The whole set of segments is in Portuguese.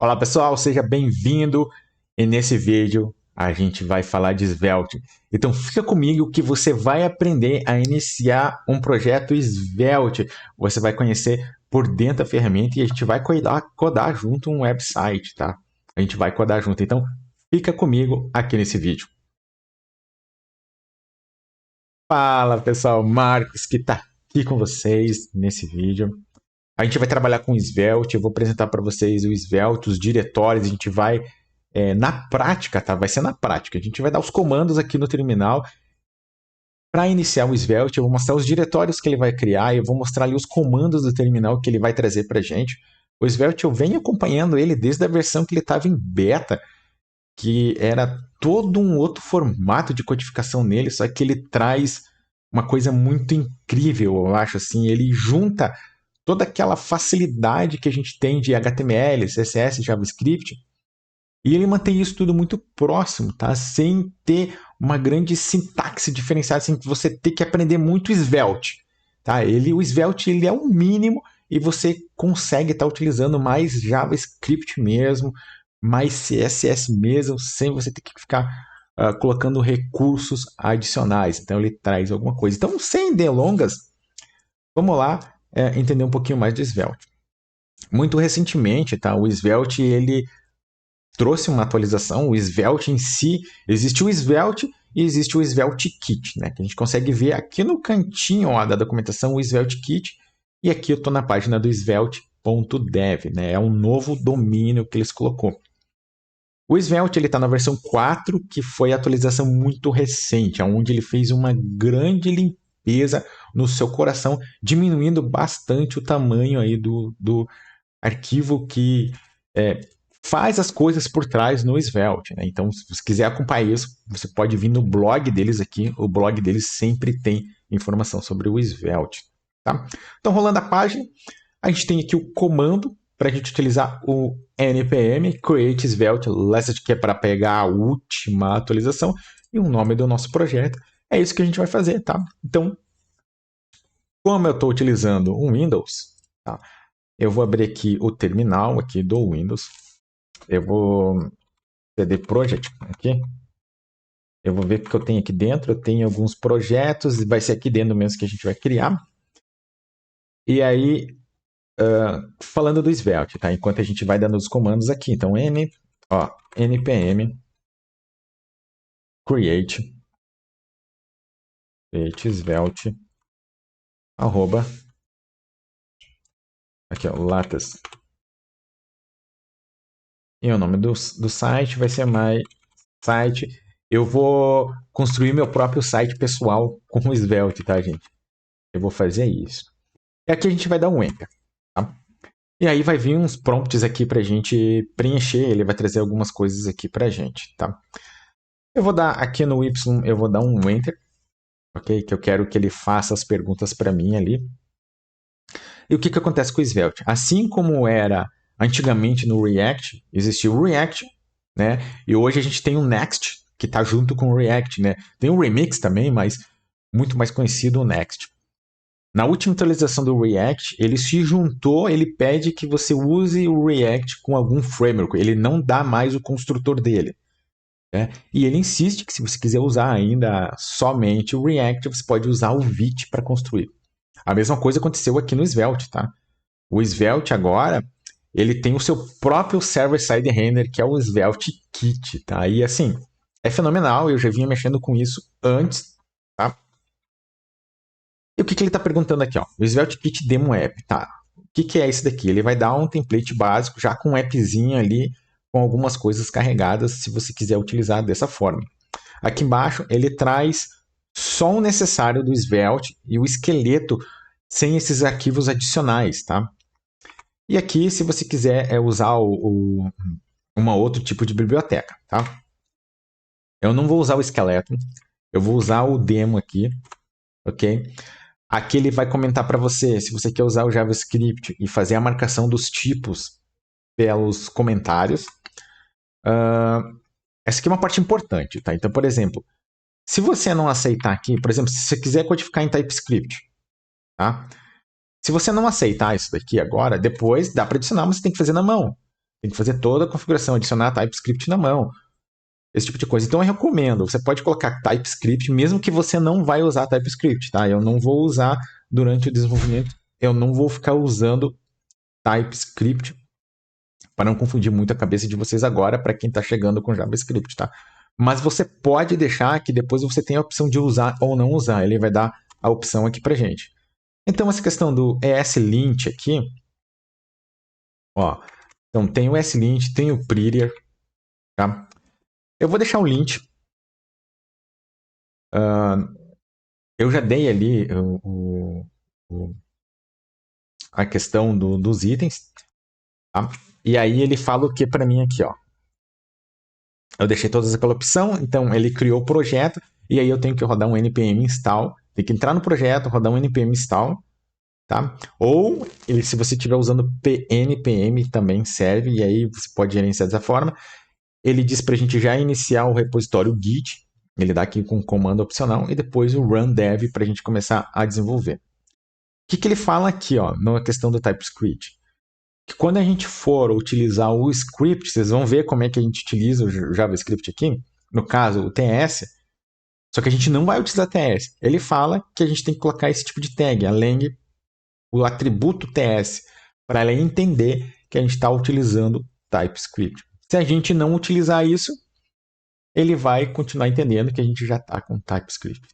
Olá pessoal, seja bem-vindo e nesse vídeo a gente vai falar de Svelte. Então fica comigo que você vai aprender a iniciar um projeto Svelte. Você vai conhecer por dentro a ferramenta e a gente vai codar junto um website, tá? A gente vai codar junto, então fica comigo aqui nesse vídeo. Fala pessoal, Marcos que está aqui com vocês nesse vídeo. A gente vai trabalhar com Svelte, eu vou apresentar para vocês o Svelte, os diretórios, a gente vai na prática, tá? Vai ser na prática. A gente vai dar os comandos aqui no terminal. Para iniciar o Svelte, eu vou mostrar os diretórios que ele vai criar, eu vou mostrar ali os comandos do terminal que ele vai trazer para a gente. O Svelte, eu venho acompanhando ele desde a versão que ele estava em beta, que era todo um outro formato de codificação nele, só que ele traz uma coisa muito incrível, eu acho assim, ele junta toda aquela facilidade que a gente tem de HTML, CSS, JavaScript, e ele mantém isso tudo muito próximo, tá? Sem ter uma grande sintaxe diferenciada, sem você ter que aprender muito Svelte, tá? O Svelte ele é o mínimo e você consegue estar utilizando mais JavaScript mesmo, mais CSS mesmo, sem você ter que ficar colocando recursos adicionais. Então ele traz alguma coisa. Então, sem delongas, vamos lá entender um pouquinho mais de Svelte. Muito recentemente, tá? O Svelte ele trouxe uma atualização. O Svelte em si, existe o Svelte e existe o Svelte Kit, né? Que a gente consegue ver aqui no cantinho ó, da documentação o Svelte Kit. E aqui eu estou na página do svelte.dev, né? É um novo domínio que eles colocou. O Svelte está na versão 4, que foi a atualização muito recente, onde ele fez uma grande limpeza no seu coração, diminuindo bastante o tamanho aí do arquivo que faz as coisas por trás no Svelte. Né? Então, se você quiser acompanhar isso, você pode vir no blog deles aqui. O blog deles sempre tem informação sobre o Svelte. Tá? Então, rolando a página, a gente tem aqui o comando para a gente utilizar o npm create svelte latest, que é para pegar a última atualização, e o nome do nosso projeto. É isso que a gente vai fazer, tá? Então, como eu estou utilizando o Windows, tá? Eu vou abrir aqui o terminal aqui do Windows. Eu vou cd project aqui. Eu vou ver o que eu tenho aqui dentro. Eu tenho alguns projetos, e vai ser aqui dentro mesmo que a gente vai criar. E aí, falando do Svelte, tá? Enquanto a gente vai dando os comandos aqui. Então, npm create svelte arroba aqui, ó, latest. E o nome do site vai ser my site. Eu vou construir meu próprio site pessoal com o Svelte, tá, gente? Eu vou fazer isso. E aqui a gente vai dar um enter, tá? E aí vai vir uns prompts aqui pra gente preencher. Ele vai trazer algumas coisas aqui pra gente, tá? Eu vou dar aqui no Y, eu vou dar um enter, ok? Que eu quero que ele faça as perguntas para mim ali. E o que acontece com o Svelte? Assim como era antigamente no React, existia o React, né? E hoje a gente tem o Next, que está junto com o React, né? Tem o Remix também, mas muito mais conhecido o Next. Na última atualização do React, ele se juntou, ele pede que você use o React com algum framework. Ele não dá mais o construtor dele. Né? E ele insiste que se você quiser usar ainda somente o React, você pode usar o Vite para construir. A mesma coisa aconteceu aqui no Svelte, tá? O Svelte agora, ele tem o seu próprio server-side render, que é o Svelte Kit, tá? E assim, é fenomenal, eu já vinha mexendo com isso antes, tá? E o que ele está perguntando aqui, ó? O Svelte Kit Demo App, tá? O que é esse daqui? Ele vai dar um template básico, já com um appzinho ali, com algumas coisas carregadas, se você quiser utilizar dessa forma. Aqui embaixo, ele traz só o necessário do Svelte e o esqueleto sem esses arquivos adicionais, tá? E aqui, se você quiser usar uma outro tipo de biblioteca, tá? Eu não vou usar o esqueleto, eu vou usar o demo aqui, ok? Aqui ele vai comentar para você, se você quer usar o JavaScript e fazer a marcação dos tipos pelos comentários. Essa aqui é uma parte importante, tá? Então, por exemplo, se você não aceitar aqui, por exemplo, se você quiser codificar em TypeScript, tá? Se você não aceitar isso daqui agora, depois dá para adicionar, mas você tem que fazer na mão. Tem que fazer toda a configuração, adicionar TypeScript na mão, esse tipo de coisa. Então eu recomendo, você pode colocar TypeScript, mesmo que você não vai usar TypeScript, tá? Eu não vou usar durante o desenvolvimento, eu não vou ficar usando TypeScript para não confundir muito a cabeça de vocês agora para quem está chegando com JavaScript, tá? Mas você pode deixar que depois você tenha a opção de usar ou não usar. Ele vai dar a opção aqui para gente. Então essa questão do ESLint aqui, ó, então tem o ESLint, tem o Prettier, tá? Eu vou deixar o lint. Eu já dei ali a questão dos itens, tá? E aí ele fala o que para mim aqui, ó. Eu deixei todas aquela opção, então ele criou o projeto, e aí eu tenho que rodar um npm install, tem que entrar no projeto, rodar um npm install, tá? Ou, se você estiver usando npm também serve, e aí você pode gerenciar dessa forma. Ele diz para a gente já iniciar o repositório Git, ele dá aqui com um comando opcional, e depois o run dev para a gente começar a desenvolver. O que ele fala aqui, ó, na questão do TypeScript? Que quando a gente for utilizar o script, vocês vão ver como é que a gente utiliza o JavaScript aqui, no caso, o TS, só que a gente não vai utilizar TS. Ele fala que a gente tem que colocar esse tipo de tag, além o atributo TS, para ela entender que a gente está utilizando TypeScript. Se a gente não utilizar isso, ele vai continuar entendendo que a gente já está com TypeScript,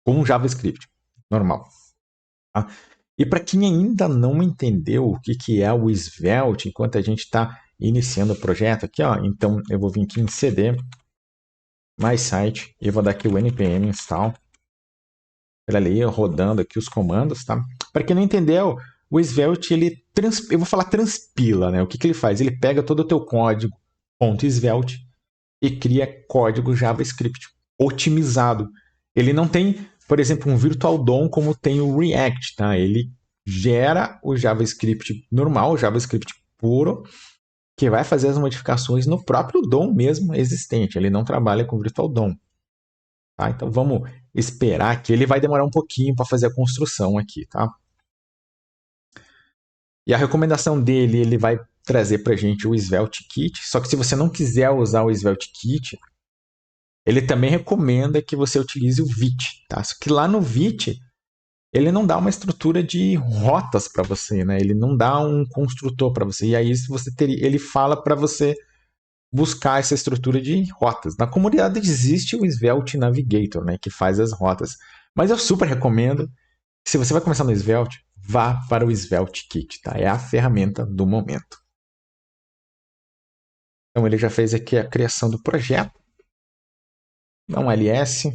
com JavaScript, normal. Tá? E para quem ainda não entendeu o que é o Svelte, enquanto a gente está iniciando o projeto aqui, ó, então eu vou vir aqui em CD, mais site, e vou dar aqui o npm install. Ele ali rodando aqui os comandos, tá? Para quem não entendeu, o Svelte, eu vou falar transpila, né? O que ele faz? Ele pega todo o teu código .svelte e cria código JavaScript otimizado. Ele não tem, por exemplo, um Virtual DOM como tem o React, tá? Ele gera o JavaScript normal, o JavaScript puro, que vai fazer as modificações no próprio DOM mesmo existente. Ele não trabalha com Virtual DOM. Tá? Então vamos esperar que ele vai demorar um pouquinho para fazer a construção aqui, tá? E a recomendação dele, ele vai trazer para a gente o Svelte Kit. Só que se você não quiser usar o Svelte Kit, ele também recomenda que você utilize o Vite, tá? Só que lá no Vite, ele não dá uma estrutura de rotas para você, né? Ele não dá um construtor para você. E aí ele fala para você buscar essa estrutura de rotas. Na comunidade existe o Svelte Navigator, né, que faz as rotas. Mas eu super recomendo que se você vai começar no Svelte, vá para o Svelte Kit, tá? É a ferramenta do momento. Então ele já fez aqui a criação do projeto. Dá um ls.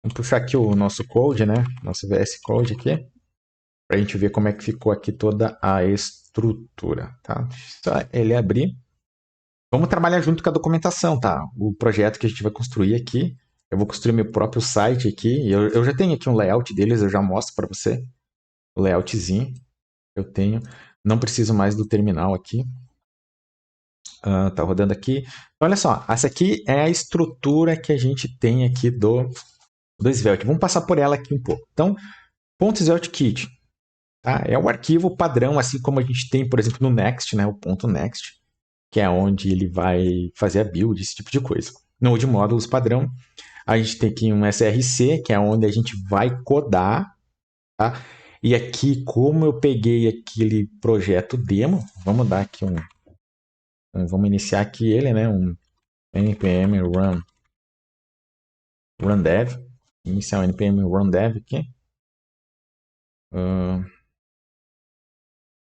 Vamos puxar aqui o nosso code, né? Nosso VS Code aqui. Para a gente ver como é que ficou aqui toda a estrutura, tá? Só ele abrir. Vamos trabalhar junto com a documentação, tá? O projeto que a gente vai construir aqui. Eu vou construir meu próprio site aqui. Eu já tenho aqui um layout deles, eu já mostro para você. O layoutzinho eu tenho. Não preciso mais do terminal aqui. Tá rodando aqui. Então, olha só, essa aqui é a estrutura que a gente tem aqui do Svelte. Vamos passar por ela aqui um pouco. Então, .SvelteKit, tá? É o arquivo padrão, assim como a gente tem, por exemplo, no Next, né? O .next, que é onde ele vai fazer a build, esse tipo de coisa. No Node Modules padrão, a gente tem aqui um SRC, que é onde a gente vai codar, tá? E aqui, como eu peguei aquele projeto demo, vamos dar aqui vamos iniciar aqui ele, né? Um npm run dev. Iniciar o npm run dev aqui.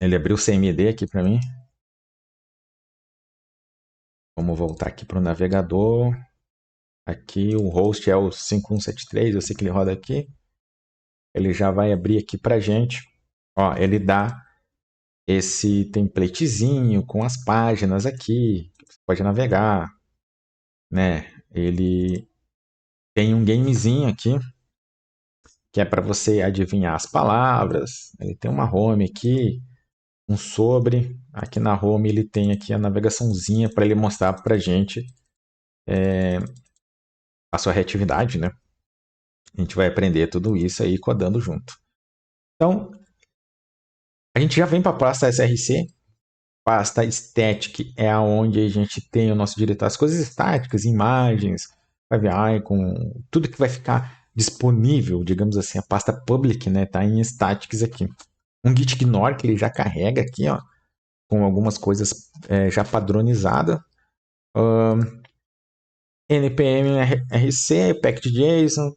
Ele abriu o CMD aqui para mim. Vamos voltar aqui para o navegador. Aqui o host é o 5173, eu sei que ele roda aqui. Ele já vai abrir aqui para gente. Ó, ele dá esse templatezinho com as páginas aqui. Você pode navegar, né? Ele tem um gamezinho aqui que é para você adivinhar as palavras. Ele tem uma home aqui, um sobre. Aqui na home ele tem aqui a navegaçãozinha para ele mostrar para gente a sua reatividade, né? A gente vai aprender tudo isso aí codando junto. Então, a gente já vem para a pasta SRC. pasta static é onde a gente tem o nosso diretório, as coisas estáticas, imagens, icon, tudo que vai ficar disponível, digamos assim, a pasta public, né, tá em statics aqui. Um git ignore que ele já carrega aqui, ó, com algumas coisas já padronizadas. npm rc, packed.json,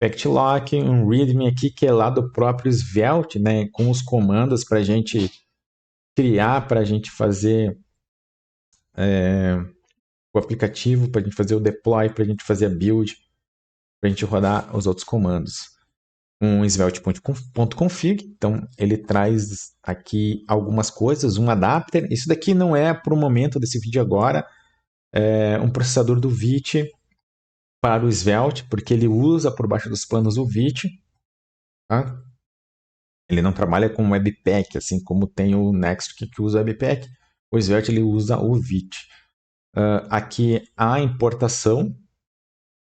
packed.lock, um readme aqui que é lá do próprio Svelte, né, com os comandos para a gente criar, para a gente fazer o aplicativo, para a gente fazer o deploy, para a gente fazer a build, para a gente rodar os outros comandos. Um svelte.config, então ele traz aqui algumas coisas, um adapter. Isso daqui não é para o momento desse vídeo agora, é um processador do VIT para o Svelte, porque ele usa por baixo dos panos o VIT. Tá? Ele não trabalha com Webpack, assim como tem o Next que usa Webpack. O Svelte ele usa o VIT. Aqui a importação,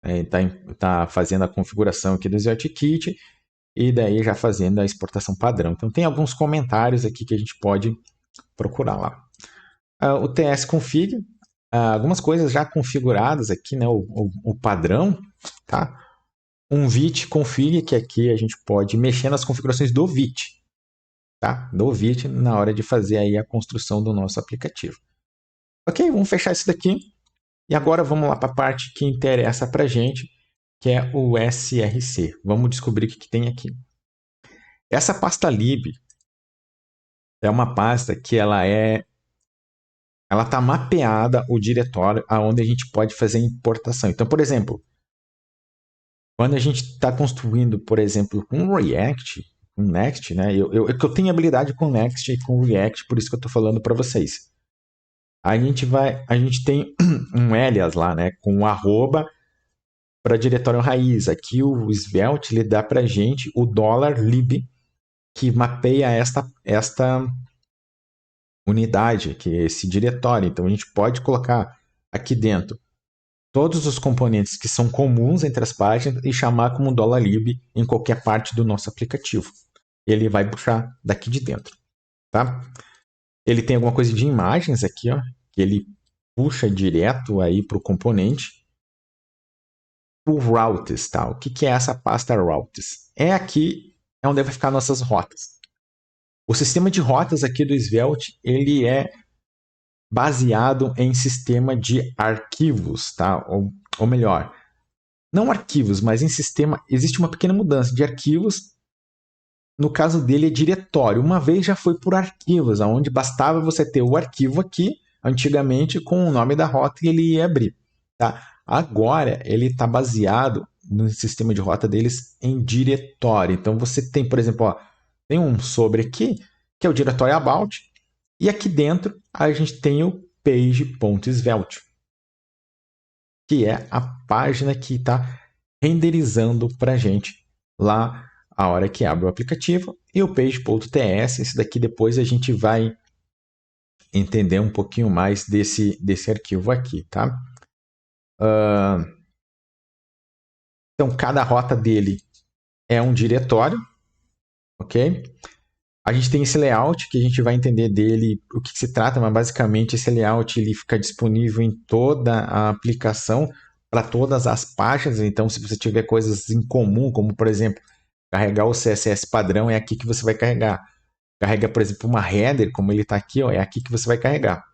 está fazendo a configuração aqui do Svelte Kit e daí já fazendo a exportação padrão. Então tem alguns comentários aqui que a gente pode procurar lá. O tsconfig, algumas coisas já configuradas aqui, né, o padrão, tá? Um vit config, que aqui a gente pode mexer nas configurações do vit, tá? Do vit na hora de fazer aí a construção do nosso aplicativo. Ok, vamos fechar isso daqui. E agora vamos lá para a parte que interessa para a gente, que é o SRC. Vamos descobrir o que tem aqui. Essa pasta lib é uma pasta que ela está mapeada o diretório aonde a gente pode fazer importação. Então, por exemplo, quando a gente está construindo, por exemplo, com React, com Next, né? Eu tenho habilidade com Next e com React, por isso que eu estou falando para vocês. A gente tem um alias lá, né? Com um arroba para diretório raiz. Aqui o Svelte ele dá para a gente o $lib, que mapeia esta unidade, que é esse diretório. Então a gente pode colocar aqui dentro todos os componentes que são comuns entre as páginas e chamar como $lib em qualquer parte do nosso aplicativo. Ele vai puxar daqui de dentro, tá? Ele tem alguma coisa de imagens aqui, ó, que ele puxa direto aí para o componente. O routes, tá? O que é essa pasta routes? Aqui onde vai ficar nossas rotas. O sistema de rotas aqui do Svelte, ele é baseado em sistema de arquivos, tá? Ou melhor, não arquivos, mas em sistema, existe uma pequena mudança de arquivos. No caso dele é diretório. Uma vez já foi por arquivos, onde bastava você ter o arquivo aqui, antigamente, com o nome da rota e ele ia abrir, tá? Agora ele está baseado no sistema de rota deles em diretório. Então você tem, por exemplo, ó, tem um sobre aqui, que é o diretório about, e aqui dentro a gente tem o page.svelte, que é a página que está renderizando para a gente lá a hora que abre o aplicativo. E o page.ts, esse daqui depois a gente vai entender um pouquinho mais desse arquivo aqui, tá? Então, cada rota dele é um diretório, ok? A gente tem esse layout que a gente vai entender dele o que se trata, mas basicamente esse layout ele fica disponível em toda a aplicação para todas as páginas. Então, se você tiver coisas em comum, como por exemplo, carregar o CSS padrão, é aqui que você vai carregar. Carrega, por exemplo, uma header, como ele está aqui, ó, é aqui que você vai carregar.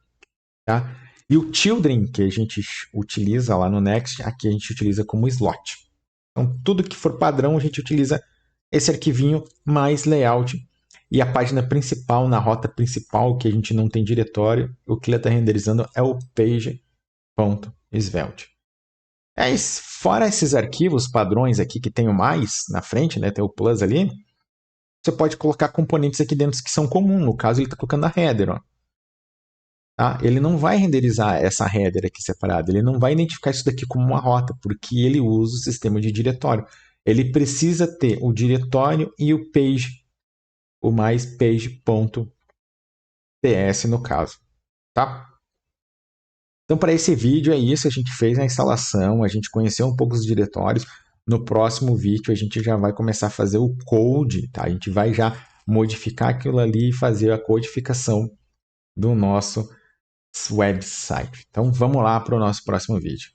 Tá? E o children, que a gente utiliza lá no Next, aqui a gente utiliza como slot. Então, tudo que for padrão, a gente utiliza esse arquivinho mais layout. E a página principal, na rota principal, que a gente não tem diretório, o que ele está renderizando é o page.svelte. Fora esses arquivos padrões aqui que tem o mais na frente, né, tem o plus ali, você pode colocar componentes aqui dentro que são comuns. No caso, ele está colocando a header. Ó. Tá? Ele não vai renderizar essa header aqui separada. Ele não vai identificar isso daqui como uma rota, porque ele usa o sistema de diretório. Ele precisa ter o diretório e o page, o mais page.ts no caso. Tá? Então, para esse vídeo é isso. A gente fez a instalação, a gente conheceu um pouco os diretórios. No próximo vídeo, a gente já vai começar a fazer o code. Tá? A gente vai já modificar aquilo ali e fazer a codificação do nosso website. Então vamos lá para o nosso próximo vídeo.